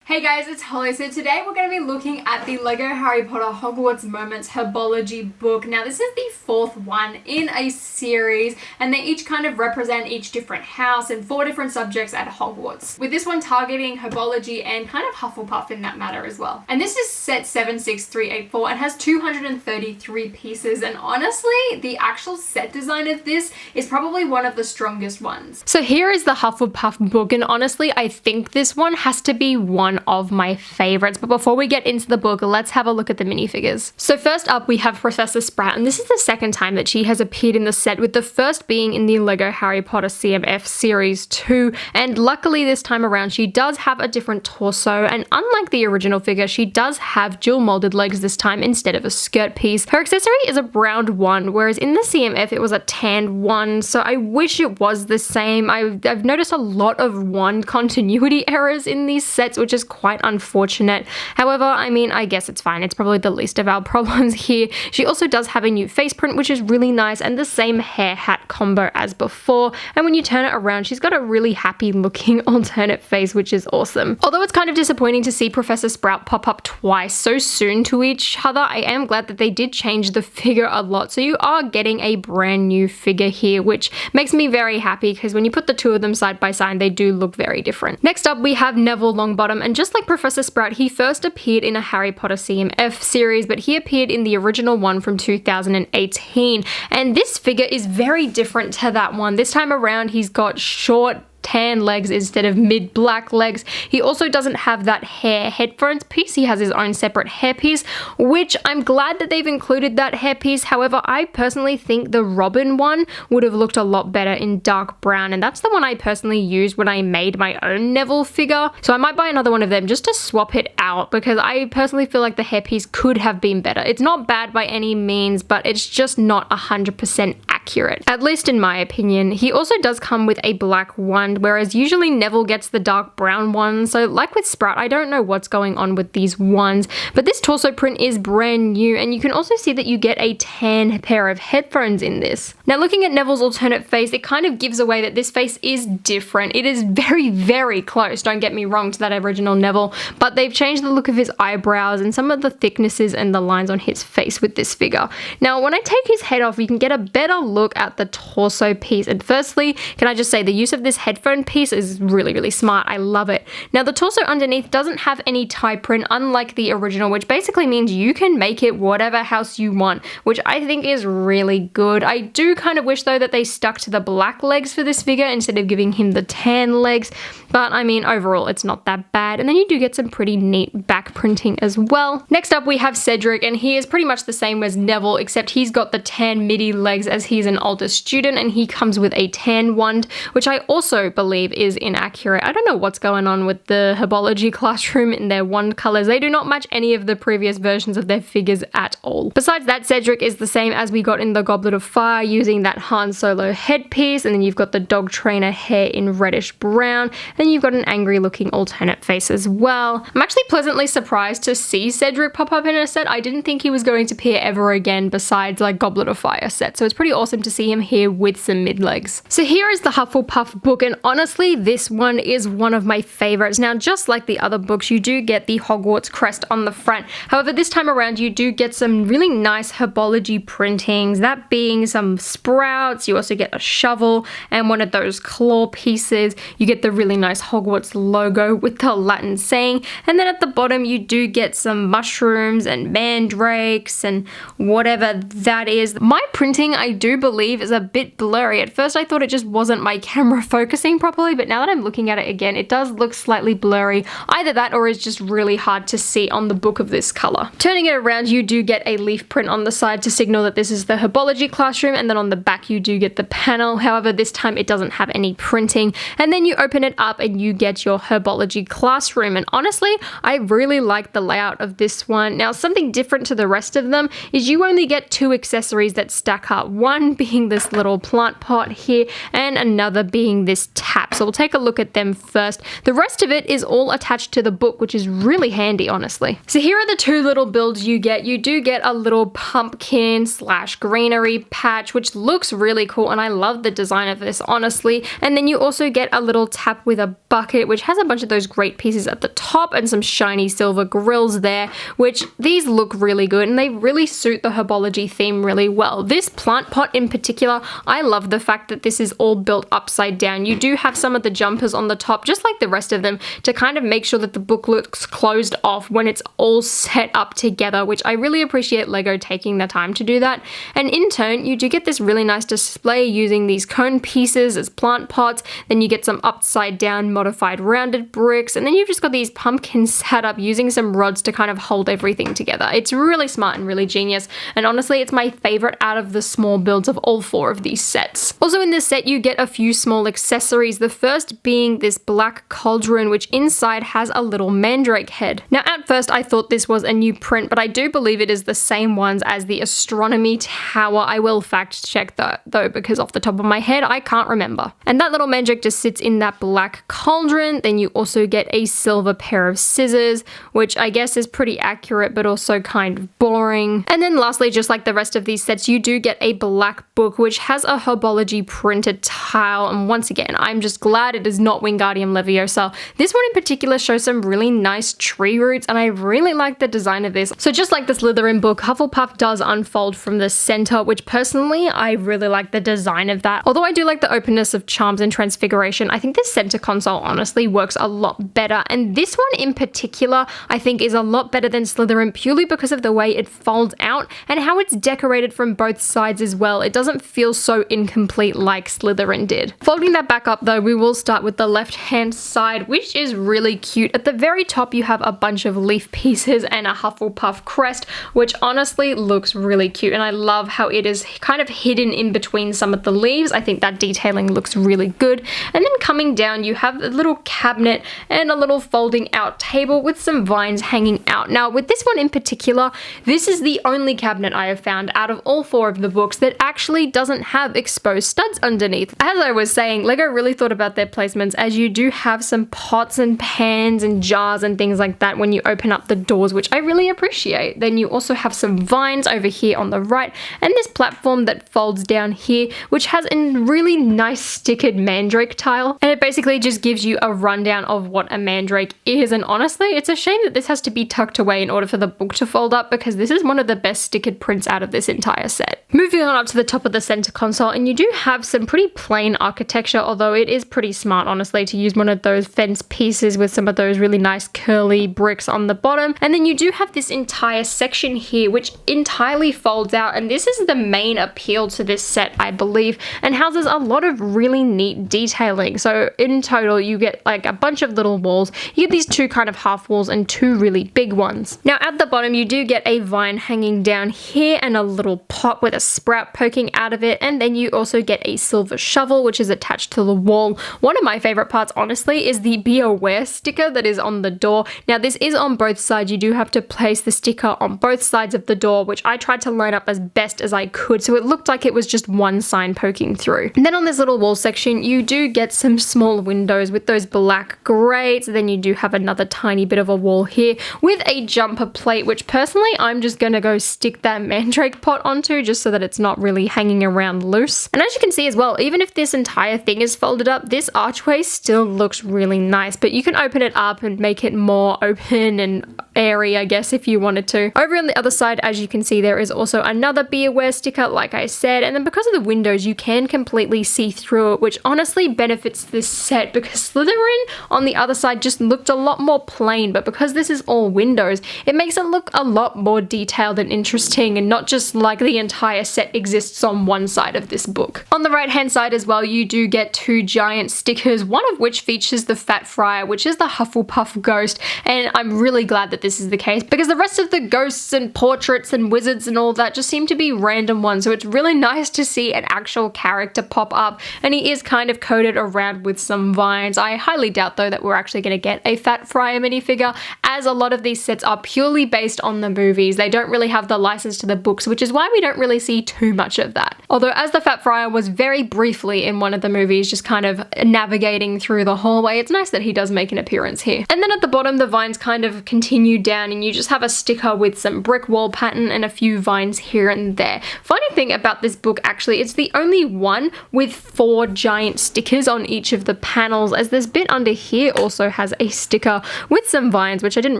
Hey guys, it's Holly. So today we're going to be looking at the LEGO Harry Potter Hogwarts Moments Herbology book. Now this is the fourth one in a series and they each kind of represent each different house and 4 different subjects at Hogwarts. With this one targeting Herbology and kind of Hufflepuff in that matter as well. And this is set 76384 and has 233 pieces, and honestly the actual set design of this is probably one of the strongest ones. So here is the Hufflepuff book, and honestly I think this one has to be one of my favorites. But before we get into the book, let's have a look at the minifigures. So first up we have Professor Sprout, and this is the second time that she has appeared in the set, with the first being in the LEGO Harry Potter CMF Series 2, and luckily this time around she does have a different torso, and unlike the original figure she does have dual molded legs this time instead of a skirt piece. Her accessory is a brown one, whereas in the CMF it was a tanned one, so I wish it was the same. I've noticed a lot of wand continuity errors in these sets, which is quite unfortunate. However, I mean, I guess it's fine. It's probably the least of our problems here. She also does have a new face print, which is really nice, and the same hair hat combo as before. And when you turn it around, she's got a really happy looking alternate face, which is awesome. Although it's kind of disappointing to see Professor Sprout pop up twice so soon to each other, I am glad that they did change the figure a lot. So you are getting a brand new figure here, which makes me very happy because when you put the two of them side by side, they do look very different. Next up, we have Neville Longbottom, and just like Professor Sprout, he first appeared in a Harry Potter CMF series, but he appeared in the original one from 2018, and this figure is very different to that one. This time around he's got short tan legs instead of mid black legs. He also doesn't have that hair headphones piece. He has his own separate hairpiece, which I'm glad that they've included that hairpiece. However, I personally think the Robin one would have looked a lot better in dark brown, and that's the one I personally used when I made my own Neville figure. So I might buy another one of them just to swap it out, because I personally feel like the hairpiece could have been better. It's not bad by any means, but it's just not 100% accurate, at least in my opinion. He also does come with a black wand, whereas usually Neville gets the dark brown one. So like with Sprout, I don't know what's going on with these wands, but this torso print is brand new, and you can also see that you get a tan pair of headphones in this. Now looking at Neville's alternate face, it kind of gives away that this face is different. It is very, very close, don't get me wrong, to that original Neville, but they've changed the look of his eyebrows and some of the thicknesses and the lines on his face with this figure. Now when I take his head off, you can get a better look at the torso piece, and firstly, can I just say the use of this headphone piece is really, really smart. I love it. Now the torso underneath doesn't have any tie print, unlike the original, which basically means you can make it whatever house you want, which I think is really good. I do kind of wish though that they stuck to the black legs for this figure instead of giving him the tan legs, but I mean overall it's not that bad. And then you do get some pretty neat back printing as well. Next up we have Cedric, and he is pretty much the same as Neville, except he's got the tan midi legs as he's an older student, and he comes with a tan wand, which I also believe is inaccurate. I don't know what's going on with the Herbology classroom in their wand colors. They do not match any of the previous versions of their figures at all. Besides that, Cedric is the same as we got in the Goblet of Fire, using that Han Solo headpiece, and then you've got the dog trainer hair in reddish brown, and you've got an angry looking alternate face as well. I'm actually pleasantly surprised to see Cedric pop up in a set. I didn't think he was going to appear ever again besides like Goblet of Fire set, so it's pretty awesome to see him here with some mid legs. So here is the Hufflepuff book, and honestly this one is one of my favorites. Now just like the other books, you do get the Hogwarts crest on the front. However, this time around you do get some really nice Herbology printings, that being some sprouts. You also get a shovel and one of those claw pieces. You get the really nice Hogwarts logo with the Latin saying, and then at the bottom you do get some mushrooms and mandrakes and whatever that is. My printing, I do believe, is a bit blurry. At first I thought it just wasn't my camera focusing properly, but now that I'm looking at it again, it does look slightly blurry. Either that or it's just really hard to see on the book of this color. Turning it around, you do get a leaf print on the side to signal that this is the Herbology classroom, and then on the back you do get the panel. However, this time it doesn't have any printing, and then you open it up and you get your Herbology classroom. And honestly, I really like the layout of this one. Now something different to the rest of them is you only get 2 accessories that stack up. One one being this little plant pot here, and another being this tap. So we'll take a look at them first. The rest of it is all attached to the book, which is really handy, honestly. So here are the two little builds you get. You do get a little pumpkin / greenery patch, which looks really cool, and I love the design of this, honestly. And then you also get a little tap with a bucket, which has a bunch of those great pieces at the top and some shiny silver grills there, which these look really good and they really suit the Herbology theme really well. This plant pot in particular, I love the fact that this is all built upside down. You do have some of the jumpers on the top, just like the rest of them, to kind of make sure that the book looks closed off when it's all set up together, which I really appreciate Lego taking the time to do that. And in turn, you do get this really nice display using these cone pieces as plant pots. Then you get some upside down modified rounded bricks, and then you've just got these pumpkins set up using some rods to kind of hold everything together. It's really smart and really genius, and honestly it's my favorite out of the small builds of all 4 of these sets. Also in this set you get a few small accessories, the first being this black cauldron, which inside has a little mandrake head. Now at first I thought this was a new print, but I do believe it is the same ones as the astronomy tower. I will fact check that though, because off the top of my head I can't remember. And that little mandrake just sits in that black cauldron. Then you also get a silver pair of scissors, which I guess is pretty accurate but also kind of boring. And then lastly, just like the rest of these sets, you do get a black book which has a Herbology printed tile, and once again I'm just glad it is not Wingardium Leviosa. This one in particular shows some really nice tree roots, and I really like the design of this. So just like the Slytherin book, Hufflepuff does unfold from the center, which personally I really like the design of that. Although I do like the openness of charms and transfiguration, I think this center console honestly works a lot better, and this one in particular I think is a lot better than Slytherin purely because of the way it folds out and how it's decorated from both sides as well. It doesn't feel so incomplete like Slytherin did. Folding that back up though, we will start with the left hand side, which is really cute. At the very top you have a bunch of leaf pieces and a Hufflepuff crest, which honestly looks really cute, and I love how it is kind of hidden in between some of the leaves. I think that detailing looks really good. And then coming down you have a little cabinet and a little folding out table with some vines hanging out. Now with this one in particular, this is the only cabinet I have found out of all 4 of the books that actually doesn't have exposed studs underneath. As I was saying, Lego really thought about their placements, as you do have some pots and pans and jars and things like that when you open up the doors, which I really appreciate. Then you also have some vines over here on the right, and this platform that folds down here, which has a really nice stickered mandrake tile, and it basically just gives you a rundown of what a mandrake is. And honestly, it's a shame that this has to be tucked away in order for the book to fold up, because this is one of the best stickered prints out of this entire set. Moving on up to the top of the center console, and you do have some pretty plain architecture, although it is pretty smart honestly to use one of those fence pieces with some of those really nice curly bricks on the bottom. And then you do have this entire section here which entirely folds out, and this is the main appeal to this set I believe, and houses a lot of really neat detailing. So in total you get like a bunch of little walls. You get these 2 kind of half walls and 2 really big ones. Now at the bottom you do get a vine hanging down here and a little pot with a sprout poking out of it, and then you also get a silver shovel which is attached to the wall. One of my favorite parts honestly is the be aware sticker that is on the door. Now this is on both sides. You do have to place the sticker on both sides of the door, which I tried to line up as best as I could so it looked like it was just one sign poking through. And then on this little wall section you do get some small windows with those black grates. Then you do have another tiny bit of a wall here with a jumper plate, which personally I'm just gonna go stick that mandrake pot onto just so that it's not really hanging around loose. And as you can see as well, even if this entire thing is folded up, this archway still looks really nice, but you can open it up and make it more open and airy, I guess, if you wanted to. Over on the other side, as you can see, there is also another be aware sticker, like I said, and then because of the windows you can completely see through it, which honestly benefits this set, because Slytherin on the other side just looked a lot more plain, but because this is all windows it makes it look a lot more detailed and interesting, and not just like the entire set exists on one side of this book. On the right hand side as well you do get 2 giant stickers, one of which features the Fat Friar, which is the Hufflepuff ghost, and I'm really glad that this this is the case, because the rest of the ghosts and portraits and wizards and all that just seem to be random ones. So it's really nice to see an actual character pop up, and he is kind of coated around with some vines. I highly doubt though that we're actually going to get a Fat Friar minifigure, as a lot of these sets are purely based on the movies. They don't really have the license to the books, which is why we don't really see too much of that. Although as the Fat Friar was very briefly in one of the movies, just kind of navigating through the hallway, it's nice that he does make an appearance here. And then at the bottom, the vines kind of continue down and you just have a sticker with some brick wall pattern and a few vines here and there. Funny thing about this book, actually, it's the only one with 4 giant stickers on each of the panels, as this bit under here also has a sticker with some vines, which I didn't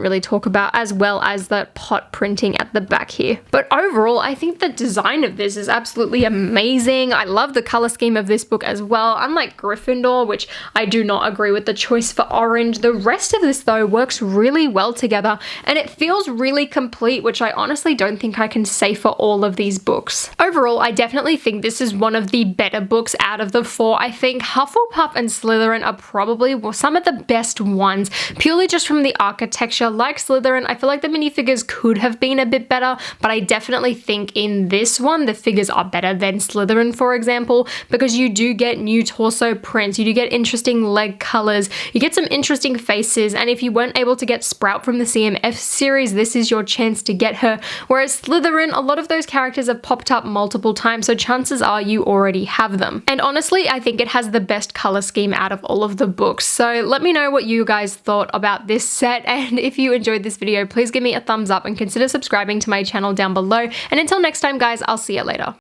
really talk about, as well as that pot printing at the back here. But overall, I think the design of this is absolutely amazing. I love the color scheme of this book as well. Unlike Gryffindor, which I do not agree with the choice for orange, the rest of this though works really well together and it feels really complete, which I honestly don't think I can say for all of these books. Overall, I definitely think this is one of the better books out of the 4. I think Hufflepuff and Slytherin are probably some of the best ones, purely just from the architecture. Like Slytherin, I feel like the minifigures could have been a bit better, but I definitely think in this one, the figures are better than Slytherin, for example, because you do get new torso prints, you do get interesting leg colors, you get some interesting faces, and if you weren't able to get Sprout from the CMF series, this is your chance to get her. Whereas Slytherin, a lot of those characters have popped up multiple times, so chances are you already have them. And honestly, I think it has the best color scheme out of all of the books. So let me know what you guys thought about this set, and if you enjoyed this video, please give me a thumbs up and consider subscribing to my channel down below. And until next time, guys, I'll see you later.